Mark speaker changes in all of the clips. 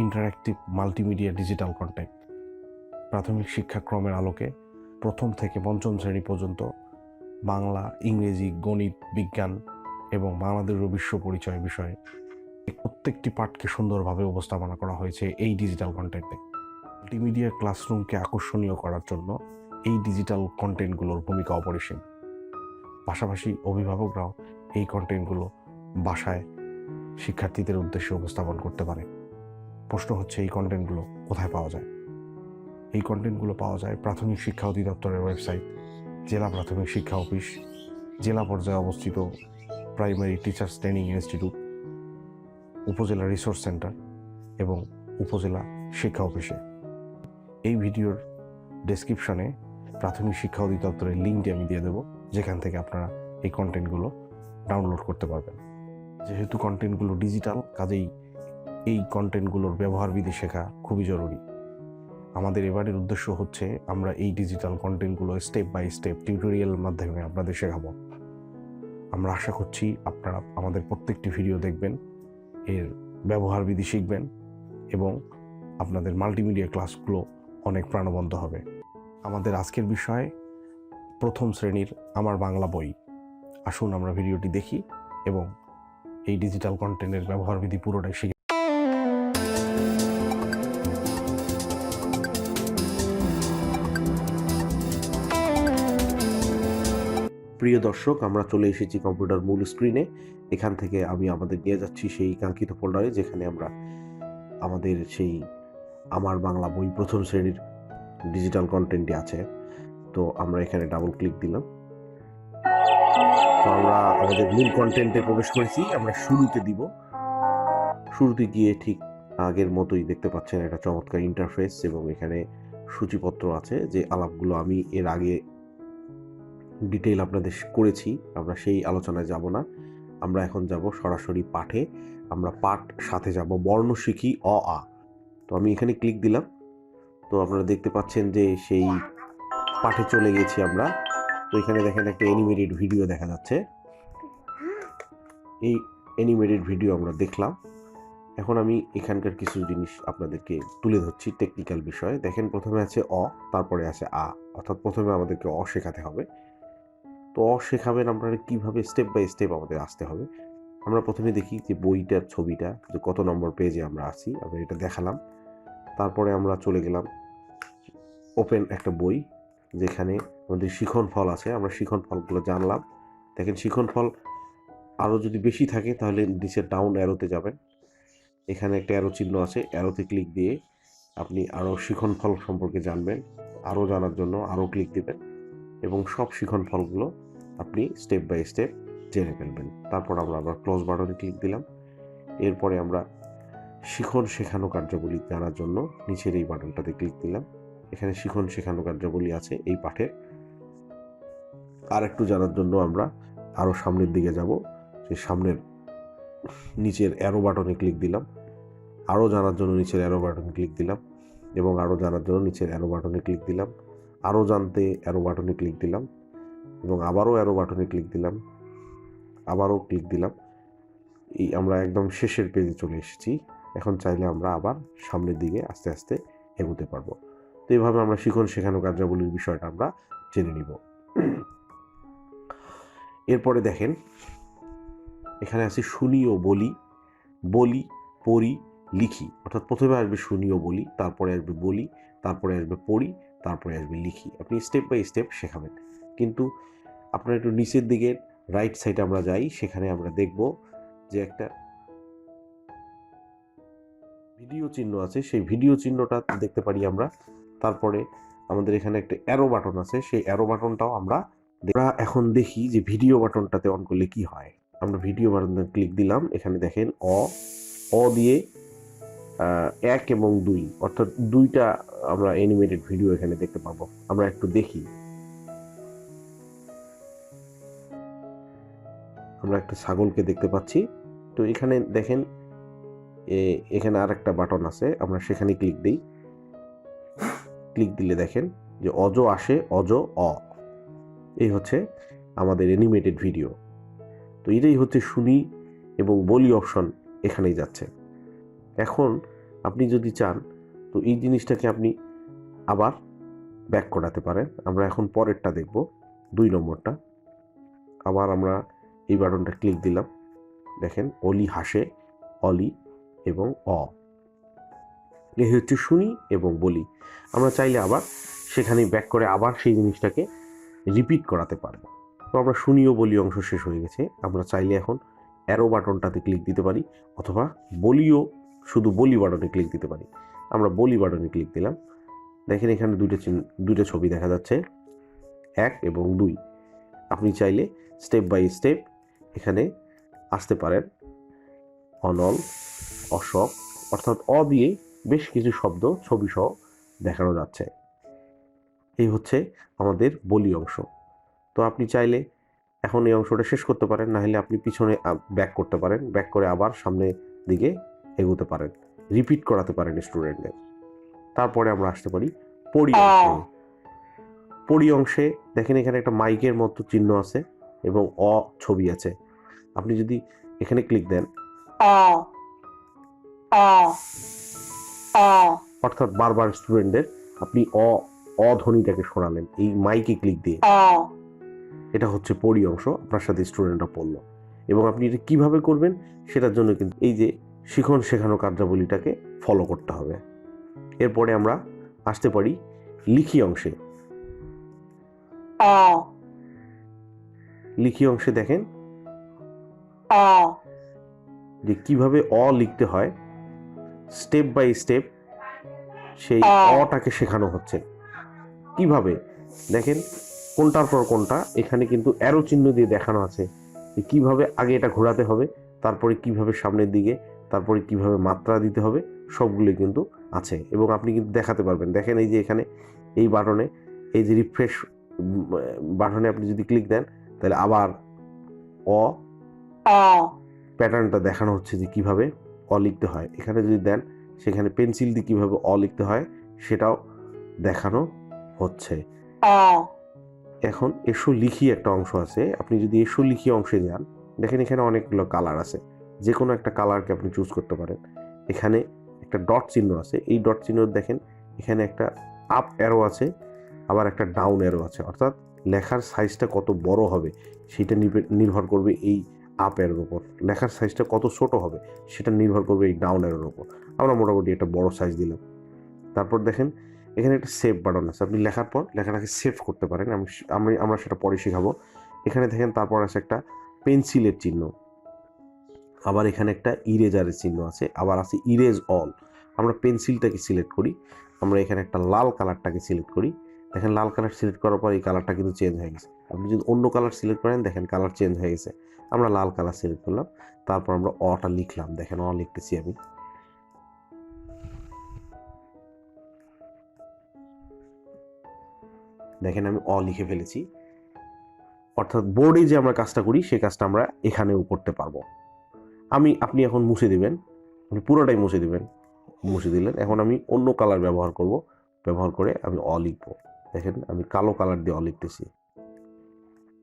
Speaker 1: Interactive multimedia digital content. প্রাথমিক শিক্ষাক্রমের আলোকে প্রথম থেকে পঞ্চম শ্রেণী পর্যন্ত বাংলা, ইংরেজি, গণিত, বিজ্ঞান এবং বাংলাদেশ বিশ্ব পরিচয় বিষয়ে প্রত্যেকটি পাঠকে সুন্দরভাবে উপস্থাপনা করা হয়েছে এই ডিজিটাল কন্টেন্টে। মাল্টিমিডিয়া ক্লাসরুমকে আকর্ষণীয় করার জন্য এই ডিজিটাল কন্টেন্টগুলোর ভূমিকা অপরিসীম। পাশাপাশি অভিভাবকরাও এই কন্টেন্টগুলো বাসায় শিক্ষার্থীদের উদ্দেশ্যে উপস্থাপন করতে পারে। প্রশ্ন হচ্ছে, এই কন্টেন্টগুলো কোথায় পাওয়া যায়? এই কন্টেন্টগুলো পাওয়া যায় প্রাথমিক শিক্ষা অধিদপ্তরের ওয়েবসাইট, জেলা প্রাথমিক শিক্ষা অফিস, জেলা পর্যায়ে অবস্থিত প্রাইমারি টিচার্স ট্রেনিং ইনস্টিটিউট, উপজেলা রিসোর্স সেন্টার এবং উপজেলা শিক্ষা অফিসে। এই ভিডিওর ডেসক্রিপশনে প্রাথমিক শিক্ষা অধিদপ্তরের লিঙ্কটি আমি দিয়ে দেবো, যেখান থেকে আপনারা এই কন্টেন্টগুলো ডাউনলোড করতে পারবেন। যেহেতু কন্টেন্টগুলো ডিজিটাল, কাজেই এই কন্টেন্টগুলোর ব্যবহারবিধি শেখা খুবই জরুরি। আমাদের এবারের উদ্দেশ্য হচ্ছে আমরা এই ডিজিটাল কন্টেন্টগুলো স্টেপ বাই স্টেপ টিউটোরিয়ালের মাধ্যমে আপনাদের শেখাবো। আমরা আশা করছি আপনারা আমাদের প্রত্যেকটি ভিডিও দেখবেন, এর ব্যবহারবিধি শিখবেন এবং আপনাদের মাল্টিমিডিয়া ক্লাসগুলো অনেক প্রাণবন্ত হবে। আমাদের আজকের বিষয় প্রথম শ্রেণীর আমার বাংলা বই। আসুন আমরা ভিডিওটি দেখি এবং এই ডিজিটাল কন্টেন্টের ব্যবহারবিধি পুরোটাই শিখি। প্রিয় দর্শক, আমরা চলে এসেছি কম্পিউটার মূল স্ক্রিনে। এখান থেকে আমি আমাদের নিয়ে যাচ্ছি সেই কাঙ্ক্ষিত ফোল্ডারে, যেখানে আমরা আমাদের সেই আমার বাংলা বই প্রথম শ্রেণীর ডিজিটাল কন্টেন্টটি আছে। তো আমরা এখানে ডাবল ক্লিক দিলাম। তো আমরা আমাদের মূল কন্টেন্টে প্রবেশ করেছি। আমরা শুরুতে দিব। শুরুতে গিয়ে ঠিক আগের মতোই দেখতে পাচ্ছেন একটা চমৎকার ইন্টারফেস এবং এখানে সূচিপত্র আছে, যে আলাপগুলো আমি এর আগে ডিটেইল আপনাদের করেছি। আমরা সেই আলোচনায় যাব না, আমরা এখন যাব সরাসরি পাঠে। আমরা পাঠ সাথে যাব বর্ণ শিখি অ আ। তো আমি এখানে ক্লিক দিলাম। তো আপনারা দেখতে পাচ্ছেন যে সেই পাঠে চলে গেছি আমরা। তো এখানে দেখেন একটা অ্যানিমেটেড ভিডিও দেখা যাচ্ছে। এই অ্যানিমেটেড ভিডিও আমরা দেখলাম। এখন আমি এখানকার কিছু জিনিস আপনাদেরকে তুলে ধরছি, টেকনিক্যাল বিষয়। দেখেন, প্রথমে আছে অ, তারপরে আছে আ, অর্থাৎ প্রথমে আমাদেরকে অ শেখাতে হবে। তো অ শেখাবেন আপনারা কীভাবে, স্টেপ বাই স্টেপ আমাদের আসতে হবে। আমরা প্রথমে দেখি যে বইটার ছবিটা, যে কত নম্বর পেজে আমরা আছি, আমরা এটা দেখালাম। তারপরে আমরা চলে গেলাম ওপেন একটা বই, যেখানে আমাদের শিখন ফল আছে। আমরা শিখন ফলগুলো জানলাম। দেখেন, শিখন ফল আরও যদি বেশি থাকে তাহলে নিচের ডাউন অ্যারোতে যাবেন। এখানে একটা অ্যারো চিহ্ন আছে, অ্যারোতে ক্লিক দিয়ে আপনি আরও শিখন ফল সম্পর্কে জানবেন। আরও জানার জন্য আরও ক্লিক দেবেন এবং সব শিখন ফলগুলো আপনি স্টেপ বাই স্টেপ জেনে ফেলবেন। তারপর আমরা আবার ক্লোজ বাটনে ক্লিক দিলাম। এরপরে আমরা শিখন শেখানো কার্যাবলী জানার জন্য নিচের এই বাটনটাতে ক্লিক দিলাম। এখানে শিখন শেখানো কার্যাবলী আছে এই পাঠের। আর একটু জানার জন্য আমরা আরও সামনের দিকে যাব, সেই সামনের নিচের অ্যারো বাটনে ক্লিক দিলাম। আরও জানার জন্য নিচের অ্যারো বাটনে ক্লিক দিলাম এবং আরও জানার জন্য নিচের অ্যারো বাটনে ক্লিক দিলাম। আরও জানতে অ্যারো বাটনে ক্লিক দিলাম এবং আবারও অ্যারো বাটনে ক্লিক দিলাম, আবারও ক্লিক দিলাম। এই আমরা একদম শেষের পেজে চলে এসেছি। এখন চাইলে আমরা আবার সামনের দিকে আস্তে আস্তে এগোতে পারবো। তো এইভাবে আমরা শিখন শেখানো কার্যাবলীর বিষয়টা আমরা জেনে নিব। এরপরে দেখেন, এখানে আছে শুনি ও বলি, বলি, পড়ি, লিখি। অর্থাৎ প্রথমে আসবে শুনি ও বলি, তারপরে আসবে বলি, তারপরে আসবে পড়ি, তারপরে আসবে লিখি। আপনি স্টেপ বাই স্টেপ শেখাবেন। কিন্তু আপনার একটু নিচের দিকে রাইট সাইডে আমরা যাই, সেখানে আমরা দেখব যে একটা ভিডিও চিহ্ন আছে। সেই ভিডিও চিহ্নটা দেখতে পারি আমরা। তারপরে আমাদের এখানে একটা অ্যারো বাটন আছে, সেই অ্যারো বাটনটাও আমরা এখন দেখি যে ভিডিও বাটনটাতে অন করলে কি হয়। আমরা ভিডিও বাটনে ক্লিক দিলাম। এখানে দেখেন অ দিয়ে 1 এবং 2, অর্থাৎ 2টা আমরা অ্যানিমেটেড ভিডিও এখানে দেখতে পাবো। আমরা একটু দেখি। আমরা একটা ছাগলকে দেখতে পাচ্ছি। তো এখানে দেখেন, এখানে আর একটা বাটন আছে, আমরা সেখানে ক্লিক দিই। ক্লিক দিলে দেখেন যে অজ আসে, অজ অ। এই হচ্ছে আমাদের অ্যানিমেটেড ভিডিও। তো এটাই হচ্ছে শুনি এবং বলি অপশন এখানেই যাচ্ছে। এখন আপনি যদি চান তো এই জিনিসটাকে আপনি আবার ব্যাক করাতে পারেন। আমরা এখন পরেরটা দেখব, 2 নম্বরটা। আবার আমরা এই বাটনটা ক্লিক দিলাম, দেখেন অলি হাসে, অলি এবং এই হচ্ছে শুনি এবং বলি। আমরা চাইলে আবার সেখানেই ব্যাক করে আবার সেই জিনিসটাকে রিপিট করাতে পারবো। তো আমরা শুনি ও বলি অংশ শেষ হয়ে গেছে। আমরা চাইলে এখন অ্যারো বাটনটাতে ক্লিক দিতে পারি, অথবা বলিও শুধু বলি বাটনে ক্লিক দিতে পারি। আমরা বলি বাটনে ক্লিক দিলাম, দেখেন এখানে দুটো ছবি দেখা যাচ্ছে, 1 এবং 2। আপনি চাইলে স্টেপ বাই স্টেপ এখানে আসতে পারেন। অনল, অশোক, অর্থাৎ দিয়ে বেশ কিছু শব্দ ছবি সহ দেখানো যাচ্ছে। এই হচ্ছে আমাদের বলি অংশ। তো আপনি চাইলে এখন এই অংশটা শেষ করতে পারেন, না হলে আপনি পিছনে ব্যাক করতে পারেন, ব্যাক করে আবার সামনের দিকে এগোতে পারেন, রিপিট করাতে পারেন স্টুডেন্টদের। তারপরে আমরা আসতে পারি পড়ি অংশে। পড়ি অংশে দেখেন এখানে একটা মাইকের মতো চিহ্ন আছে এবং ছবি আছে। আপনি যদি এখানে ক্লিক দেন, অর্থাৎ বারবার স্টুডেন্টদের আপনি ধ্বনিটাকে শোনালেন এই মাইকে ক্লিক দিয়ে। এটা হচ্ছে পড়ি অংশ, আপনার সাথে স্টুডেন্টরা পড়লো। এবং আপনি এটা কিভাবে করবেন সেটার জন্য কিন্তু এই যে শিখন শেখানো কার্যাবলীটাকে ফলো করতে হবে। এরপরে আমরা আসতে পারি লিখি অংশে। লিখি অংশে দেখেন যে কিভাবে লিখতে হয়, স্টেপ বাই স্টেপ সেই টাকে শেখানো হচ্ছে। কিভাবে দেখেন, কোনটার পর কোনটা এখানে কিন্তু অ্যারো চিহ্ন দিয়ে দেখানো আছে যে কিভাবে আগে এটা ঘোরাতে হবে, তারপরে কিভাবে সামনের দিকে, তারপরে কিভাবে মাত্রা দিতে হবে, সবগুলো কিন্তু আছে এবং আপনি কিন্তু দেখাতে পারবেন। দেখেন এই যে এখানে এই বাটনে, এই যে রিফ্রেশ বাটনে আপনি যদি ক্লিক দেন তাহলে আবার প্যাটার্নটা দেখানো হচ্ছে যে কিভাবে লিখতে হয়। এখানে যদি দেন সেখানে পেন্সিল দিয়ে কিভাবে লিখতে হয় সেটাও দেখানো হচ্ছে। এখন এসো লিখি একটা অংশ আছে, আপনি যদি এসো লিখি অংশে যান, দেখেন এখানে অনেকগুলো কালার আছে, যে কোনো একটা কালারকে আপনি চুজ করতে পারেন। এখানে একটা ডট চিহ্ন আছে, এই ডট চিহ্ন দেখেন এখানে একটা আপ অ্যারো আছে, আবার একটা ডাউন অ্যারো আছে, অর্থাৎ লেখার সাইজটা কত বড় হবে সেটা নির্ভর করবে এই আপ অ্যারোর উপর। লেখার সাইজটা কত ছোট হবে সেটা নির্ভর করবে এই ডাউন অ্যারোর উপর। আমরা মোটামুটি একটা বড় সাইজ দিলাম। তারপর দেখেন এখানে একটা সেভ বাটন আছে, আপনি লেখার পর লেখাটাকে সেভ করতে পারেন। আমরা সেটা পরে শেখাবো। এখানে দেখেন তারপর আছে একটা পেন্সিলের চিহ্ন, আবার এখানে একটা ইরেজারের চিহ্ন আছে, আবার আছে ইরেজ অল। আমরা পেন্সিলটাকে সিলেক্ট করি, আমরা এখানে একটা লাল কালারটাকে সিলেক্ট করি। দেখেন লাল কালার সিলেক্ট করার পর এই কালারটা কিন্তু চেঞ্জ হয়ে গেছে। আপনি যদি অন্য কালার সিলেক্ট করেন দেখেন কালার চেঞ্জ হয়ে গেছে। আমরা লাল কালার সিলেক্ট করলাম, তারপর আমরা টা লিখলাম। দেখেন লিখতেছি আমি, দেখেন আমি লিখে ফেলেছি। অর্থাৎ বোর্ডে যে আমরা কাজটা করি সেই কাজটা আমরা এখানেও করতে পারবো। আপনি এখন মুছে দিবেন, আপনি পুরোটাই মুছে দিবেন, মুছে দিলেন। এখন আমি অন্য কালার ব্যবহার করব, ব্যবহার করে আমি লিখব। দেখেন আমি কালো কালার দিয়ে লিখতেছি,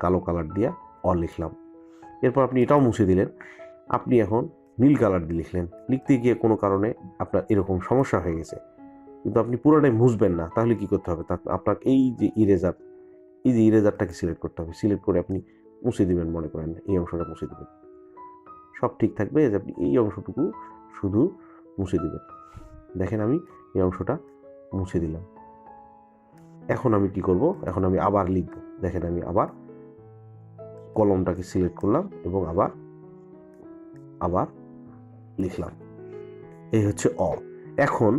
Speaker 1: কালো কালার দিয়ে লিখলাম। এরপর আপনি এটাও মুছে দিলেন, আপনি এখন নীল কালার দিয়ে লিখলেন। লিখতে গিয়ে কোনো কারণে আপনার এরকম সমস্যা হয়ে গেছে, কিন্তু আপনি পুরোটাই মুছবেন না, তাহলে কি করতে হবে? আপনাকে এই যে ইরেজারটাকে সিলেক্ট করতে হবে। সিলেক্ট করে আপনি মুছে দিবেন, মনে করেন এই অংশটা মুছে দিবেন, সব ঠিক থাকবে। যে আপনি এই অংশটুকু শুধু মুছে দিবেন। দেখেন আমি এই অংশটা মুছে দিলাম। এখন আমি কি করব? এখন আমি আবার লিখব। দেখেন আমি আবার কলমটাকে সিলেক্ট করলাম এবং আবার লিখলাম। এই হচ্ছে এখন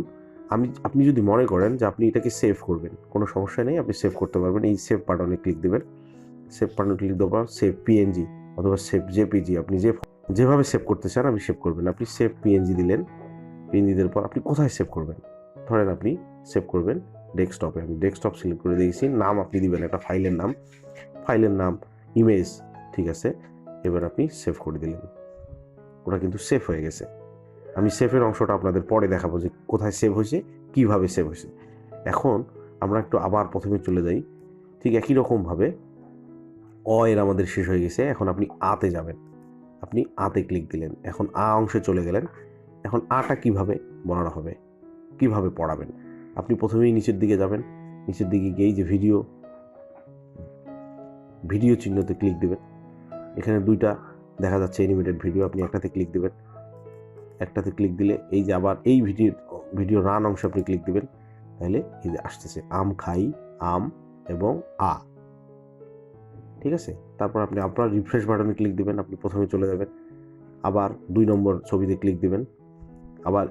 Speaker 1: আপনি যদি মনে করেন যে আপনি এটাকে সেভ করবেন, কোনো সমস্যা নেই, আপনি সেভ করতে পারবেন। এই সেভ বাটনে ক্লিক দেবেন, সেভ বাটনে ক্লিক দেওয়ার পর সেভ পিএনজি অথবা সেভ জেপিজি, আপনি যেভাবে সেভ করতে চান আপনি সেভ করবেন। আপনি সেভ পিএনজি দিলেন, পিএনজি দেওয়ার পর আপনি কোথায় সেভ করবেন? ধরেন আপনি সেভ করবেন ডেস্কটপে। আমি ডেস্কটপ সিলেক্ট করে দিয়েছি। নাম আপনি দিবেন একটা ফাইলের নাম ইমেজ, ঠিক আছে। এবার আপনি সেভ করে দিলেন, ওটা কিন্তু সেভ হয়ে গেছে। আমি সেভের অংশটা আপনাদের পরে দেখাবো যে কোথায় সেভ হয়েছে, কিভাবে সেভ হয়েছে। এখন আমরা একটু আবার প্রথমে চলে যাই। ঠিক একই রকমভাবে এর আমাদের শেষ হয়ে গেছে। এখন আপনি তে যাবেন, আপনি তে ক্লিক দিলেন, এখন অংশে চলে গেলেন। এখন টা কিভাবে
Speaker 2: বলানো হবে। কিভাবে পড়াবেন, আপনি প্রথমেই নিচের দিকে যাবেন, নিচের দিকে গিয়েই যে ভিডিও চিহ্নতে ক্লিক দেবেন। এখানে দুইটা দেখা যাচ্ছে অ্যানিমেটেড ভিডিও, আপনি একটাতে ক্লিক দেবেন। একটাতে ক্লিক দিলে এই যে আবার এই ভিডিও রান অংশে আপনি ক্লিক দিবেন, তাহলে এই যে আসতেছে আম খাই, আম এবং আ, ঠিক আছে। তারপর আপনি আপনার রিফ্রেশ বাটনে ক্লিক দিবেন, আপনি প্রথমে চলে যাবেন, আবার 2 নম্বর ছবিতে ক্লিক দিবেন। আবার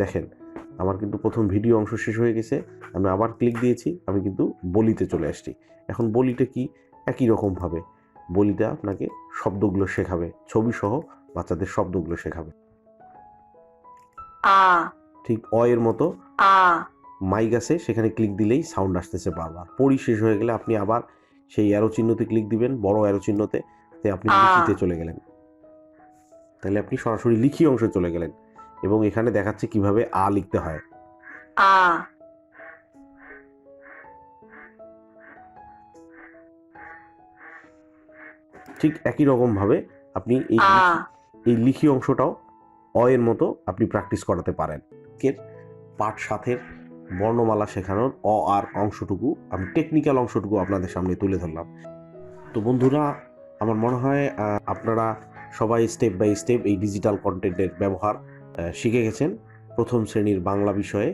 Speaker 2: দেখেন আমার কিন্তু প্রথম ভিডিও অংশ শেষ হয়ে গেছে, আমি আবার ক্লিক দিয়েছি, আমি কিন্তু বলিতে চলে আসছি। এখন বলিটা কি, একই রকমভাবে বলিটা আপনাকে শব্দগুলো শেখাবে, ছবি সহ বাচ্চাদের শব্দগুলো শেখাবে। ঠিক অ এর মতো মাইক আছে, সেখানে ক্লিক দিলেই সাউন্ড আসতেছে বারবার। পড়ি শেষ হয়ে গেলে আপনি আবার সেই অ্যারো চিহ্নতে ক্লিক দিবেন, বড় অ্যারো চিহ্নতে, তাই আপনি লিখিতে চলে গেলেন, তাহলে আপনি সরাসরি লিখি অংশে চলে গেলেন এবং এখানে দেখাচ্ছে কিভাবে আ লিখতে হয়। ঠিক একই রকম ভাবে আপনি এই লিখি অংশটাও অ এর মতো আপনি প্র্যাকটিস করাতে পারেন। পাঠ 7-এর বর্ণমালা শেখানোর অ আর অংশটুকু, আমি টেকনিক্যাল অংশটুকু আপনাদের সামনে তুলে ধরলাম। তো বন্ধুরা, আমার মনে হয় আপনারা সবাই স্টেপ বাই স্টেপ এই ডিজিটাল কন্টেন্টের ব্যবহার শিখে গেছেন। প্রথম শ্রেণীর বাংলা বিষয়ে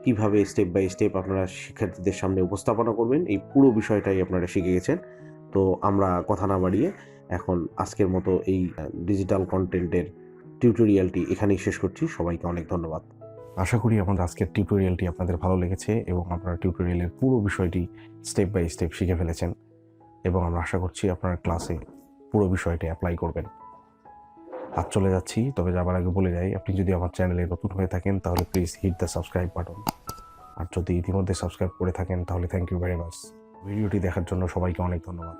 Speaker 2: কিভাবে স্টেপ বাই স্টেপ আপনারা শিক্ষার্থীদের সামনে উপস্থাপনা করবেন, এই পুরো বিষয়টাই আপনারা শিখে গেছেন। তো আমরা কথা না বাড়িয়ে এখন আজকের মতো এই ডিজিটাল কন্টেন্টের টিউটোরিয়ালটি এখানেই শেষ করছি। সবাইকে অনেক ধন্যবাদ।
Speaker 1: আশা করি আমাদের আজকের টিউটোরিয়ালটি আপনাদের ভালো লেগেছে এবং আপনারা টিউটোরিয়ালের পুরো বিষয়টি স্টেপ বাই স্টেপ শিখে ফেলেছেন এবং আমরা আশা করছি আপনারা ক্লাসে পুরো বিষয়টি অ্যাপ্লাই করবেন। আজ চলে যাচ্ছি, তবে যাবার আগে বলে যাই, আপনি যদি আমার চ্যানেলে নতুন হয়ে থাকেন তাহলে please hit the subscribe button, আর যদি ইতিমধ্যে সাবস্ক্রাইব করে থাকেন তাহলে থ্যাংক ইউ ভেরি মাচ। ভিডিওটি দেখার জন্য সবাইকে অনেক ধন্যবাদ।